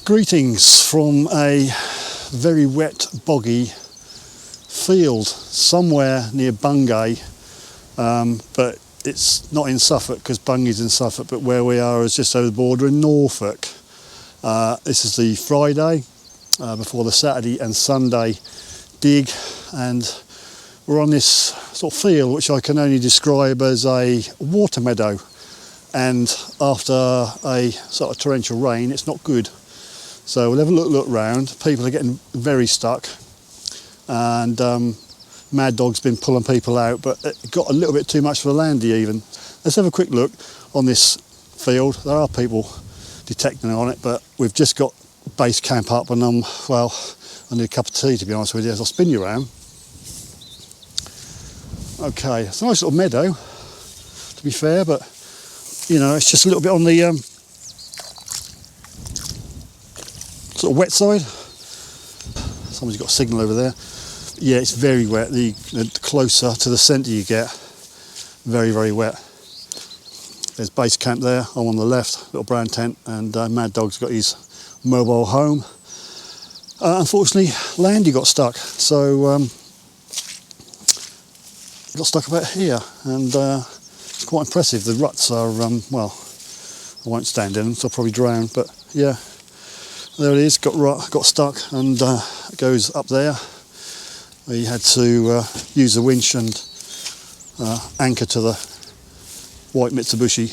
Greetings from a very wet, boggy field somewhere near Bungay, but it's not in Suffolk because Bungay's in Suffolk, but where we are is just over the border in Norfolk. This is the Friday before the Saturday and Sunday dig, and we're on this sort of field which I can only describe as a water meadow, and after a sort of torrential rain it's not good. So we'll have a look round. People are getting very stuck, and Mad Dog's been pulling people out, but it got a little bit too much for the landy even. Let's have a quick look on this field. There are people detecting on it, but we've just got base camp up, and well, I need a cup of tea to be honest with you, as I'll spin you around. Okay, it's a nice little meadow to be fair, but you know, it's just a little bit on the sort of wet side. Somebody's got a signal over there. Yeah, it's very wet. The closer to the centre you get, very, very wet. There's base camp there. I'm on the left, little brown tent, and Mad Dog's got his mobile home. Unfortunately, Landy got stuck, so he got stuck about here, and it's quite impressive. The ruts are, well, I won't stand in them, so I'll probably drown, but yeah. There it is, got stuck, and it goes up there. We had to use the winch and anchor to the white Mitsubishi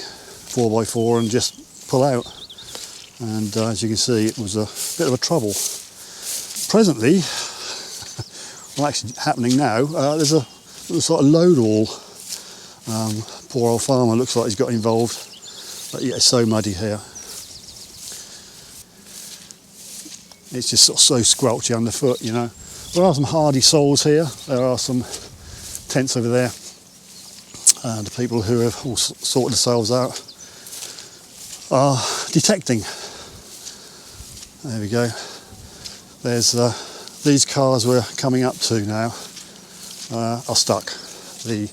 4x4 and just pull out. And as you can see, it was a bit of a trouble. Presently, well, actually happening now, there's a sort of load all. Poor old farmer looks like he's got involved, but yeah, it's so muddy here. It's just sort of so squelchy underfoot, you know. There are some hardy souls here. There are some tents over there. The people who have all sorted themselves out are detecting. There we go. There's these cars we're coming up to now are stuck. The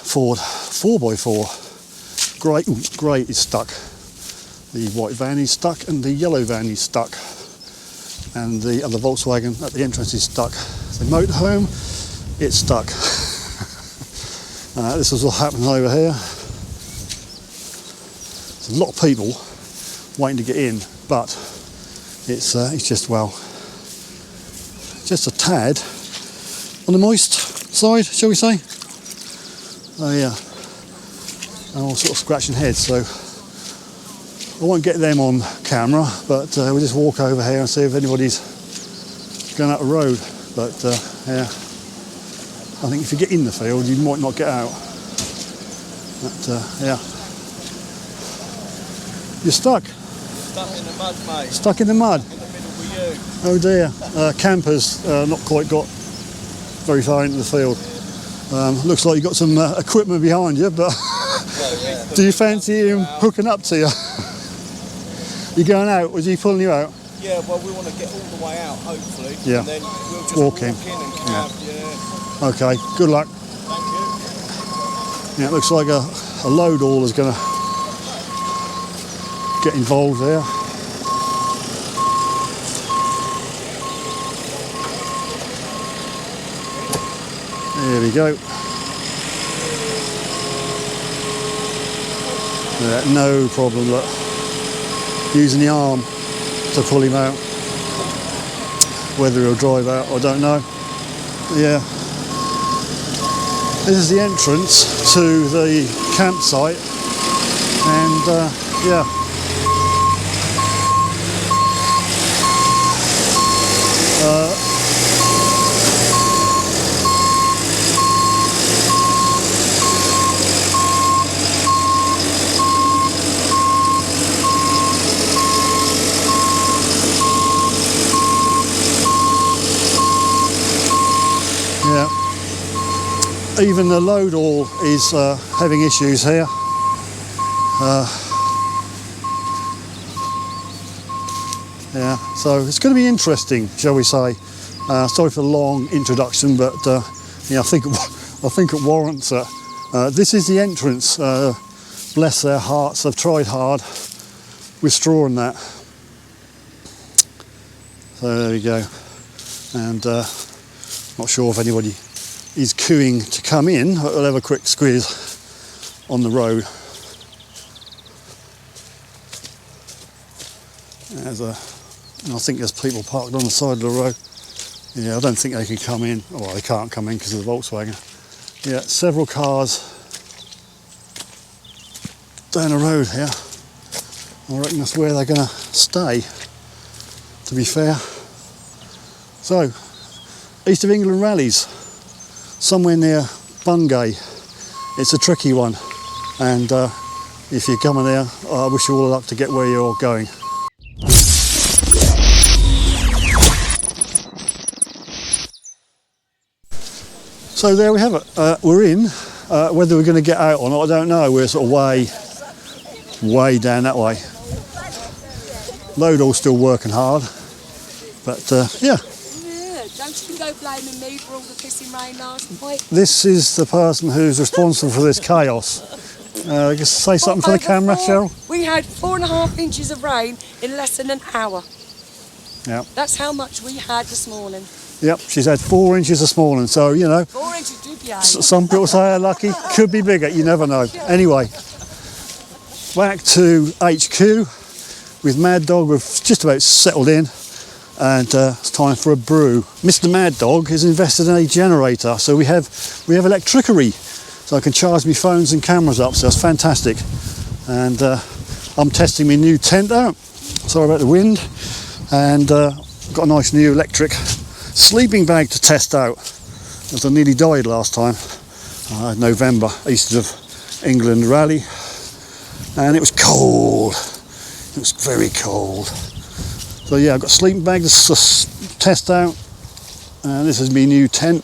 Ford 4x4 grey is stuck. The white van is stuck, and the yellow van is stuck, and the other Volkswagen at the entrance is stuck. The motorhome, it's stuck. This is what happening over here. There's a lot of people waiting to get in, but it's just, well, just a tad on the moist side, shall we say? Oh yeah, and all sort of scratching heads, so I won't get them on camera, but we'll just walk over here and see if anybody's going out the road. But yeah, I think if you get in the field, you might not get out. But yeah, you're stuck. Stuck in the mud, mate. Stuck in the mud. In the middle with you. Oh dear. Campers not quite got very far into the field. Looks like you've got some equipment behind you, but do you fancy him hooking up to you? You going out? Was he pulling you out? Yeah, well, we want to get all the way out, hopefully. Yeah. And then we'll just walk in and camp, yeah. Okay, good luck. Thank you. Yeah, it looks like a load haul is going to get involved there. There we go. Yeah, no problem, look. Using the arm to pull him out. Whether he'll drive out, I don't know. Yeah. This is the entrance to the campsite, and yeah. Yeah. Even the load all is having issues here. Yeah, so it's going to be interesting, shall we say. Sorry for the long introduction, but yeah, I think it warrants it. This is the entrance. Bless their hearts, they've tried hard with straw and that. So there we go. And not sure if anybody is queuing to come in, but we'll have a quick squeeze on the road. I think there's people parked on the side of the road. Yeah, I don't think they can come in. Well, they can't come in because of the Volkswagen. Yeah, several cars down the road here. I reckon that's where they're going to stay, to be fair. So, East of England Rallies, somewhere near Bungay. It's a tricky one, and if you're coming there, I wish you all luck to get where you're going. So there we have it. We're in. Whether we're going to get out or not, I don't know. We're sort of way down that way. Load all still working hard, but yeah. Don't you go blaming me for all the pissing rain last night. This is the person who's responsible for this chaos. Just say something for the camera, Cheryl. We had 4.5 inches of rain in less than an hour. Yeah. That's how much we had this morning. Yep, she's had 4 inches this morning, so you know. 4 inches do behave. Some people say they're lucky, could be bigger, you never know. Anyway, back to HQ with Mad Dog. We've just about settled in, and it's time for a brew. Mr. Mad Dog has invested in a generator, so we have electricity, so I can charge my phones and cameras up. So that's fantastic. And I'm testing my new tent out. Sorry about the wind, and got a nice new electric sleeping bag to test out, as I nearly died last time. November, East of England Rally, and it was cold. It was very cold. So yeah, I've got a sleeping bag to test out, and this is my new tent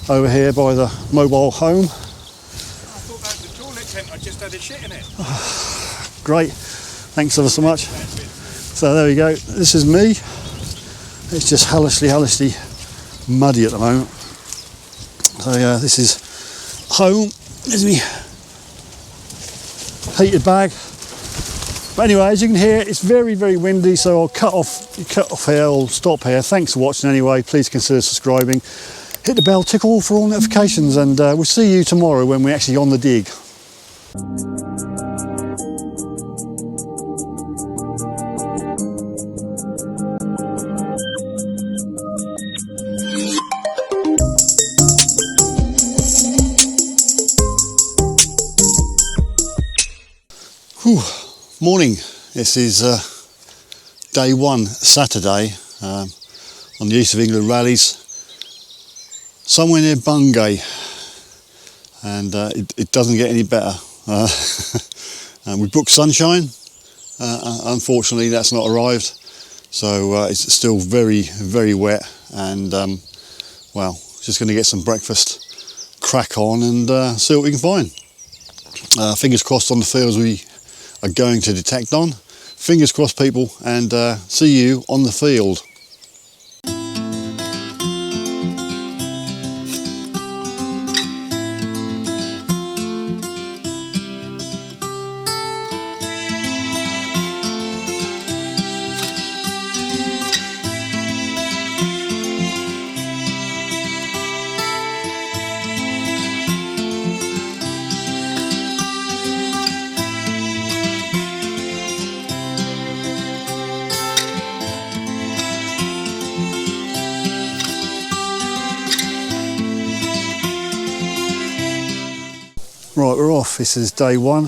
over here by the mobile home. I thought that was the toilet tent, I just had a shit in it. Great, thanks ever so much. So there we go, this is me. It's just hellishly muddy at the moment. So yeah, this is home. There's me heated bag. But anyway, as you can hear, it's very windy, so I'll cut off here, I'll stop here. Thanks for watching anyway. Please consider subscribing. Hit the bell, tick all for all notifications, and we'll see you tomorrow when we're actually on the dig. Morning. This is day one, Saturday, on the East of England Rallies, somewhere near Bungay, and it doesn't get any better. And we booked sunshine. Unfortunately, that's not arrived, so it's still very wet. And well, just going to get some breakfast, crack on, and see what we can find. Fingers crossed on the fields we are going to detect on. Fingers crossed, people, and see you on the field. Right, we're off. This is day one,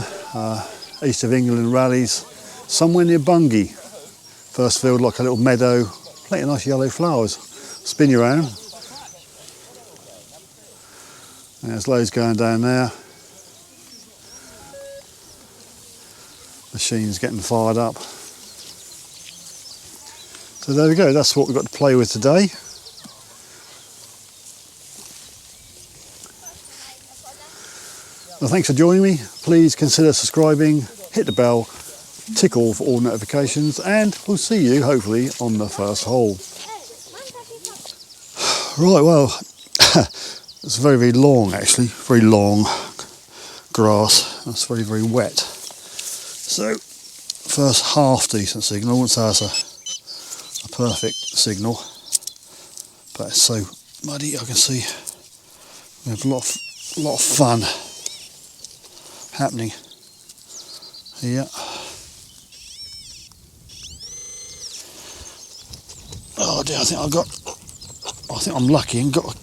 East of England Rallies, somewhere near Bungay. First field like a little meadow, plenty of nice yellow flowers. Spin you around. There's loads going down there. Machine's getting fired up. So there we go, that's what we've got to play with today. Well, thanks for joining me. Please consider subscribing, hit the bell, tick all for all notifications, and we'll see you hopefully on the first hole. Right, well, it's very, very long actually, very long grass. It's very, very wet. So, first half decent signal. I wouldn't say that's a perfect signal, but it's so muddy. I can see we have a lot of fun happening here. Oh dear, I think I'm lucky and got a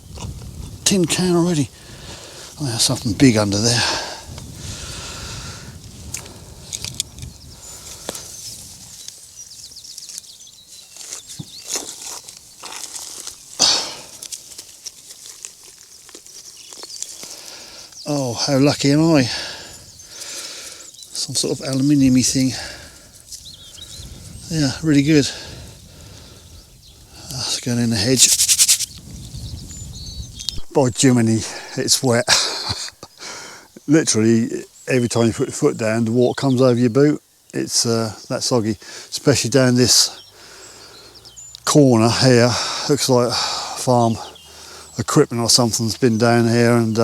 tin can already. Oh, there's something big under there. Oh, how lucky am I? Some sort of aluminium-y thing. Yeah, really good. That's going in the hedge. By Jiminy, it's wet. Literally, every time you put your foot down, the water comes over your boot. It's that soggy. Especially down this corner here. Looks like farm equipment or something's been down here, and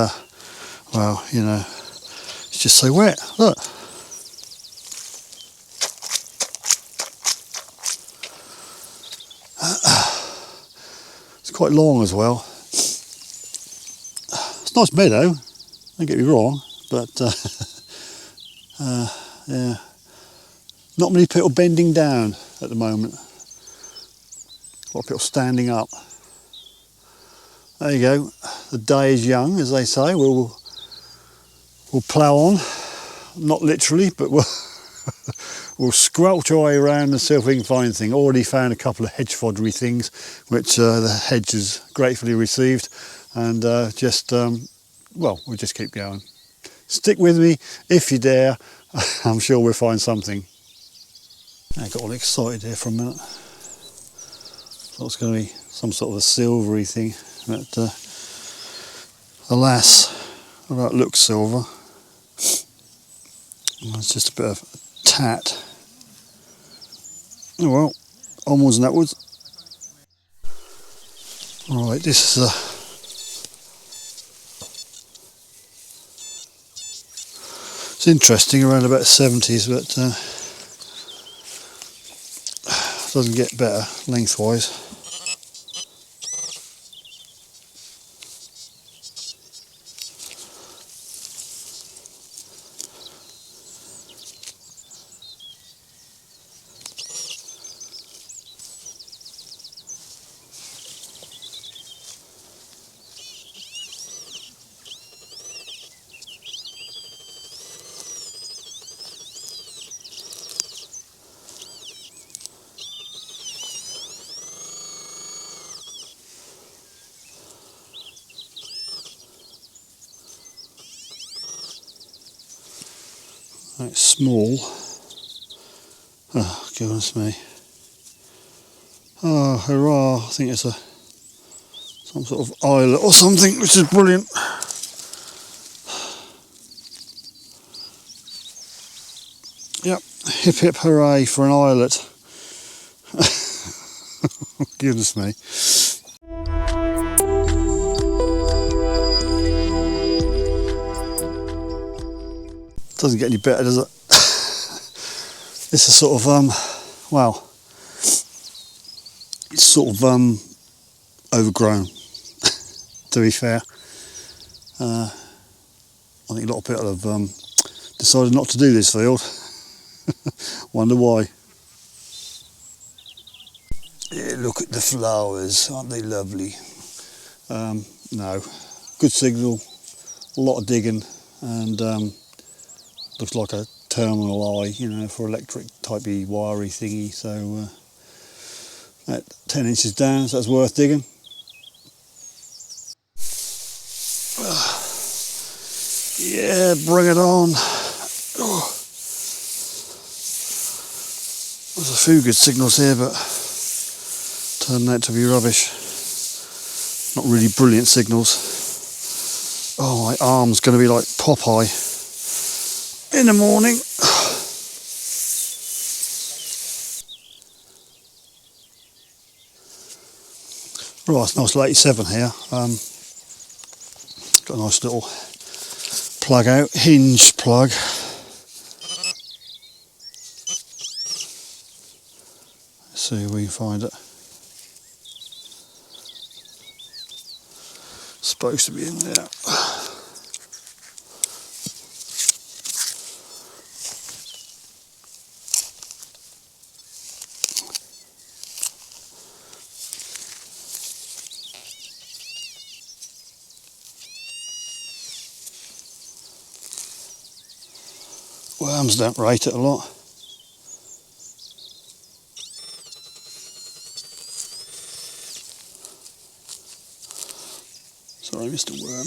well, you know, it's just so wet. Look. It's quite long as well. It's a nice meadow, don't get me wrong, but yeah, not many people bending down at the moment. A lot of people standing up. There you go. The day is young, as they say. We'll plough on, not literally, but we'll squelch our way around and see if we can find anything. Already found a couple of hedge foddery things, which the hedge has gratefully received, and well, we'll just keep going. Stick with me if you dare. I'm sure we'll find something. I got all excited there for a minute. Thought it was going to be some sort of a silvery thing, but alas, well, that looks silver. It's just a bit of tat. Oh well, onwards and upwards. Right, this is it's interesting, around about 70s, but doesn't get better lengthwise. It's small. Oh, goodness me. Oh, hurrah. I think it's some sort of islet or something, which is brilliant. Yep, hip hip hooray for an islet. Goodness me. Doesn't get any better, does it? This is sort of well, it's sort of overgrown. To be fair, I think a lot of people have decided not to do this field. Wonder why. Yeah, look at the flowers, aren't they lovely? No, good signal, a lot of digging, and looks like a terminal eye, you know, for electric typey wiry thingy. So at 10 inches down, so that's worth digging. Yeah, bring it on. Oh. There's a few good signals here, but turned out to be rubbish. Not really brilliant signals. Oh, my arm's going to be like Popeye in the morning. Right, it's nice little 87 here. Got a nice little plug out, hinge plug. Let's see if we can find it. Supposed to be in there. Worms don't rate it a lot. Sorry, Mr. Worm.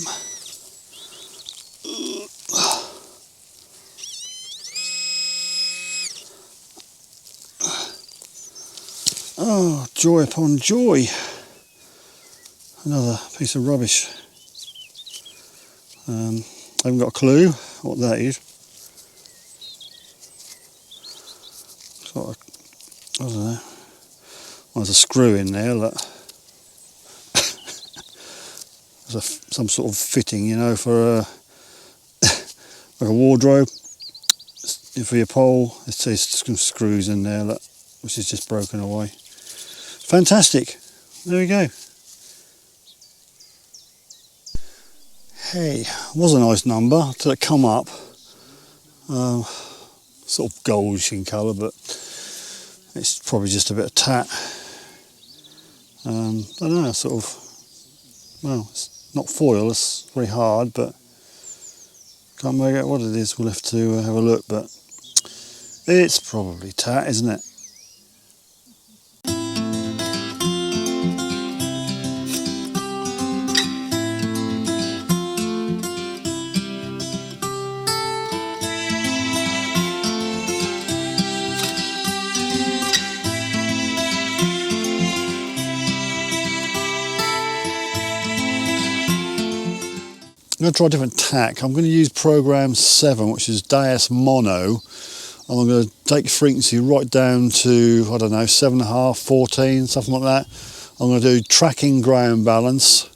Oh, joy upon joy. Another piece of rubbish. I haven't got a clue what that is. Sort of, I don't know. Well, there's a screw in there. Look. There's some sort of fitting, you know, for like a wardrobe for your pole. There's some screws in there, look, which is just broken away. Fantastic. There we go. Hey, was a nice number till it come up. Sort of goldish in colour, but it's probably just a bit of tat. I don't know, sort of, well, it's not foil, it's very hard, but can't make out what it is. We'll have to have a look, but it's probably tat, isn't it? I'm going to try a different tack. I'm going to use program 7, which is Dias Mono. And I'm going to take the frequency right down to, I don't know, 7.5, 14, something like that. I'm going to do tracking ground balance,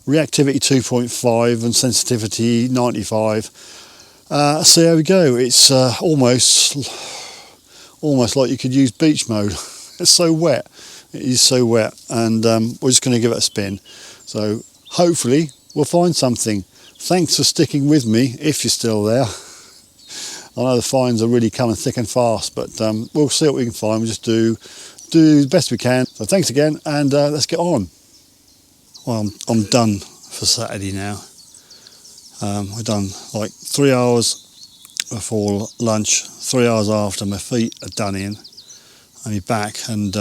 reactivity 2.5 and sensitivity 95. See how we go. It's almost like you could use beach mode. It's so wet. It is so wet. And we're just going to give it a spin. So hopefully we'll find something. Thanks for sticking with me, if you're still there. I know the finds are really coming thick and fast, but we'll see what we can find. We'll just do the best we can. So thanks again, and let's get on. Well, I'm done for Saturday now. We've done like 3 hours before lunch, 3 hours after. My feet are done in. I'll be back and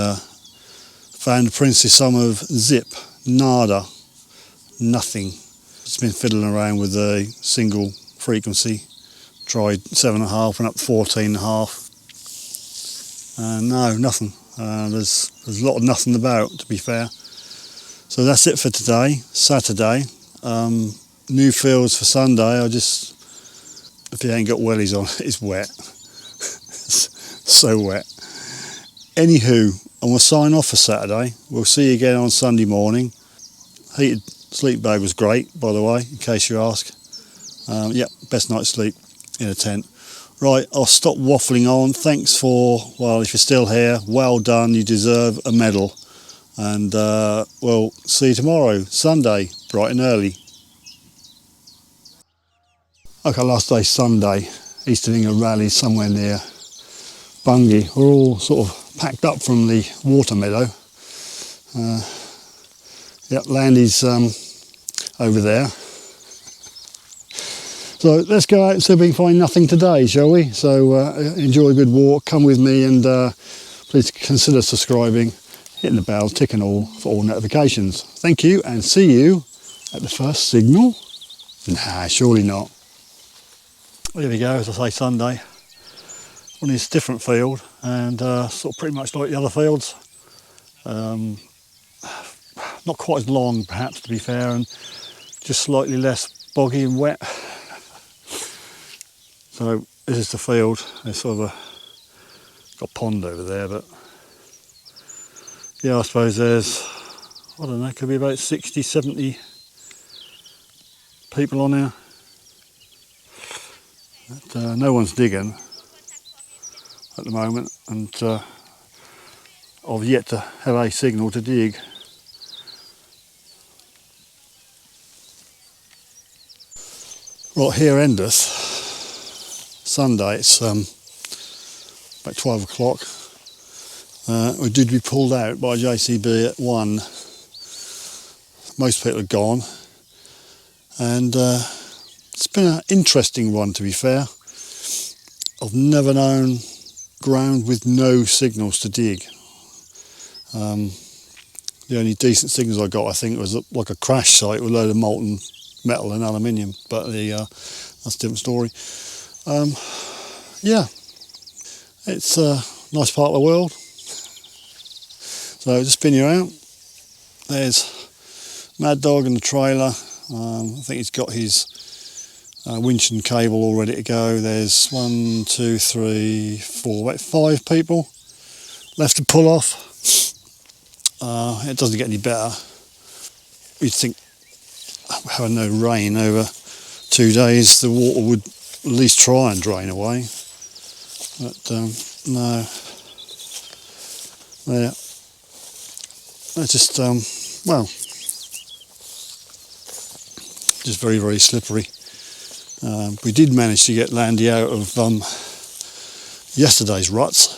found the princely sum of zip, nada, nothing. Just been fiddling around with a single frequency. Tried 7.5, went up 14.5. No, nothing. There's a lot of nothing about, to be fair. So that's it for today, Saturday. New fields for Sunday. If you ain't got wellies on, it's wet. So wet. Anywho, I'm going to sign off for Saturday. We'll see you again on Sunday morning. Heated sleep bag was great, by the way, in case you ask. Yep, best night's sleep in a tent. Right, I'll stop waffling on. Thanks for, well, if you're still here, well done. You deserve a medal. And we'll see you tomorrow, Sunday, bright and early. Okay, last day, Sunday, East of England Rallies, somewhere near Bungay. We're all sort of packed up from the water meadow. Yep, Landy's over there. So let's go out and see if we can find nothing today, shall we? So enjoy a good walk, come with me, and please consider subscribing, hitting the bell, ticking all for all notifications. Thank you, and see you at the first signal. Nah, surely not. Here we go, as I say, Sunday. On this different field, and sort of pretty much like the other fields. Not quite as long, perhaps, to be fair, and just slightly less boggy and wet. So this is the field. There's sort of got a pond over there, but yeah, I suppose there's, I don't know, could be about 60, 70 people on here. But, no one's digging at the moment, and I've yet to have a signal to dig. Right, here endeth Sunday. It's about 12 o'clock. We did be pulled out by JCB at 1. Most people are gone, and it's been an interesting one, to be fair. I've never known ground with no signals to dig. The only decent signals I got, I think, was like a crash site with a load of molten metal and aluminium, but that's a different story. Yeah, it's a nice part of the world. So just spin you out. There's Mad Dog in the trailer. I think he's got his winch and cable all ready to go. There's 1, 2, 3, 4, about 5 people left to pull off. It doesn't get any better. You'd think, having no rain over 2 days, the water would at least try and drain away. But no. Yeah. It's just, well, just very, very slippery. We did manage to get Landy out of yesterday's ruts.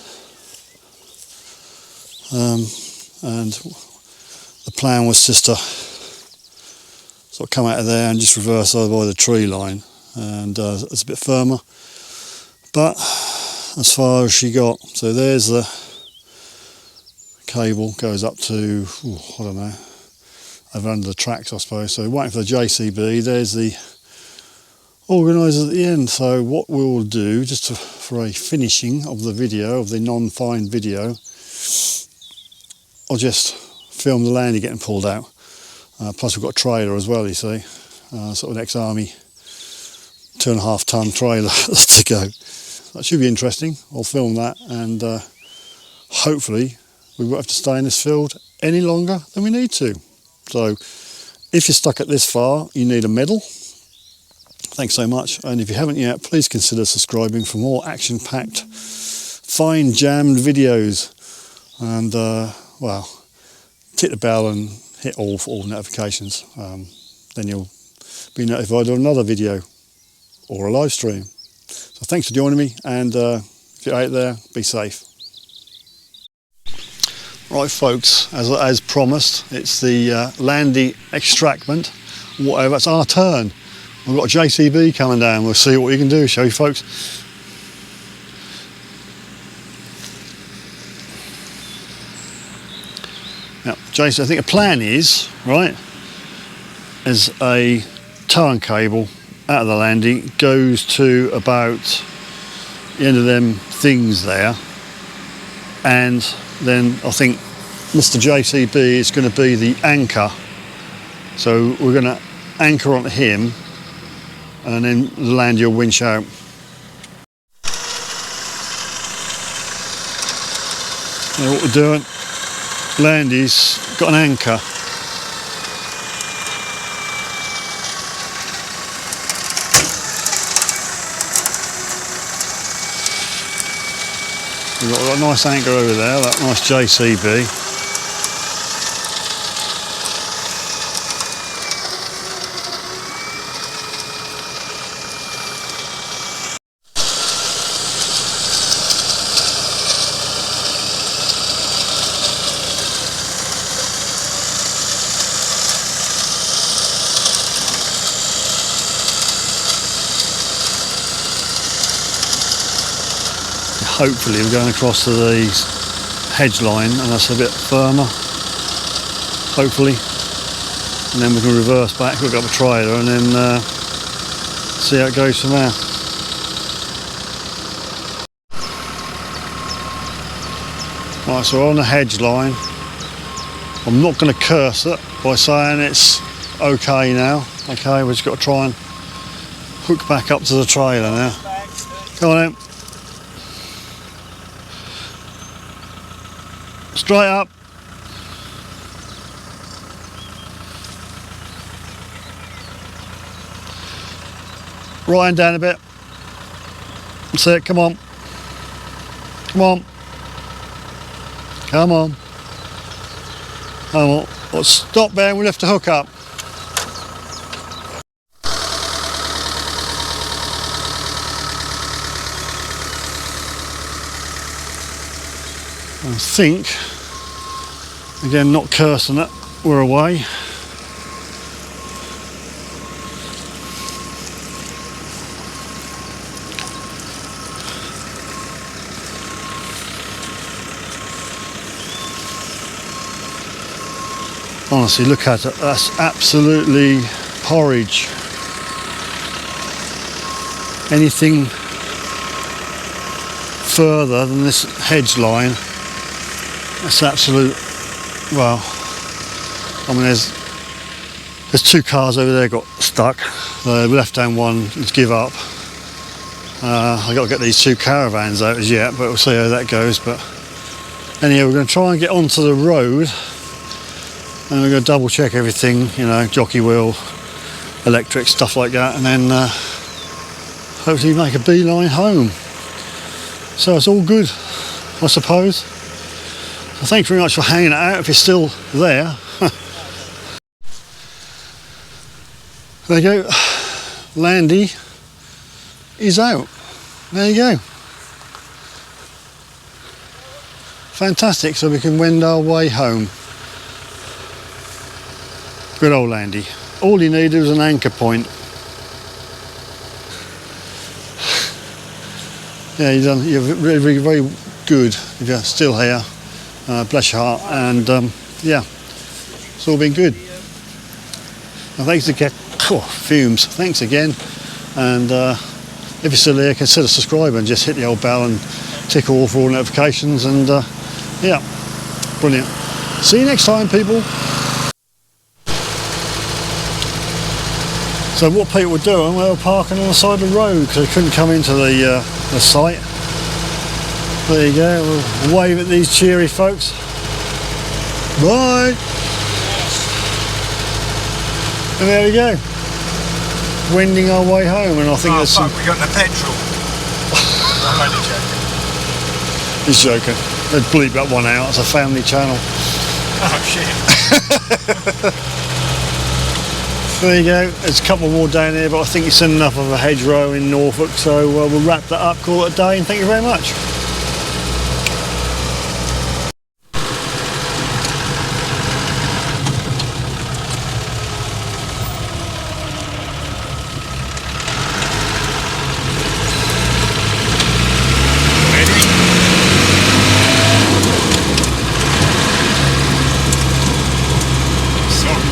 And the plan was just to sort of come out of there and just reverse over by the tree line, and it's a bit firmer. But as far as she got, so there's the cable, goes up to, I don't know, over under the tracks, I suppose. So waiting for the JCB. There's the organisers at the end. So what we'll do, just for a finishing of the video, of the non-fine video, I'll just film the Landy getting pulled out. Plus we've got a trailer as well, you see. Sort of an ex-army 2.5 ton trailer to go. That should be interesting. I'll film that, and hopefully we won't have to stay in this field any longer than we need to. So if you're stuck at this far, you need a medal. Thanks so much. And if you haven't yet, please consider subscribing for more action-packed, fine jammed videos. And well, tick the bell and hit all for all notifications. Then you'll be notified of another video or a live stream. So thanks for joining me, and if you're out there, be safe. Right folks, as promised, it's the Landy extractment, whatever, it's our turn. We've got a JCB coming down, we'll see what you can do, shall we folks? Now, Jason, I think the plan is, right, is a tow and cable out of the Landy, goes to about the end of them things there, and then I think Mr. JCB is going to be the anchor. So we're going to anchor onto him, and then the Landy will winch out. Now what we're doing, Landy's got an anchor. We've got a nice anchor over there, that nice JCB. hopefully we're going across to the hedge line and that's a bit firmer, hopefully, and then we can reverse back, hook up a trailer and then see how it goes from there. Right, so we're on the hedge line. I'm not going to curse it by saying it's okay now. Okay, we've just got to try and hook back up to the trailer now. Come on in. Straight up. Right hand down a bit. That's it, come on. Come on. Come on. Come on. Let's stop there and we'll lift the hook up. I think, again, not cursing it, we're away. Honestly, look at it, that's absolutely porridge. Anything further than this hedge line, that's absolute, well, I mean there's two cars over there got stuck. The left hand one has give up. I've got to get these two caravans out as yet, but we'll see how that goes. But anyhow, we're going to try and get onto the road. And we're going to double check everything, you know, jockey wheel, electric, stuff like that, and then hopefully make a beeline home. So it's all good, I suppose. So thanks very much for hanging it out if you're still there. There you go, Landy is out. There you go. Fantastic, so we can wend our way home. Good old Landy. All he needed was an anchor point. Yeah, you're very, very good if you're still here. Bless your heart. And yeah, it's all been good. And thanks again. Oh, fumes. Thanks again. And if you're still here, consider subscribing. Just hit the old bell and tick all for all notifications. And yeah, brilliant. See you next time, people. So what people were doing, they were parking on the side of the road because they couldn't come into the site. There you go, we'll wave at these cheery folks. Bye! And there we go. Wending our way home, and I think there's some... we got the petrol. I'm only joking. He's joking. They'd bleep that one out, it's a family channel. Oh shit. There you go, there's a couple more down here, but I think it's enough of a hedgerow in Norfolk, so we'll wrap that up, call it a day, and thank you very much. Sorry.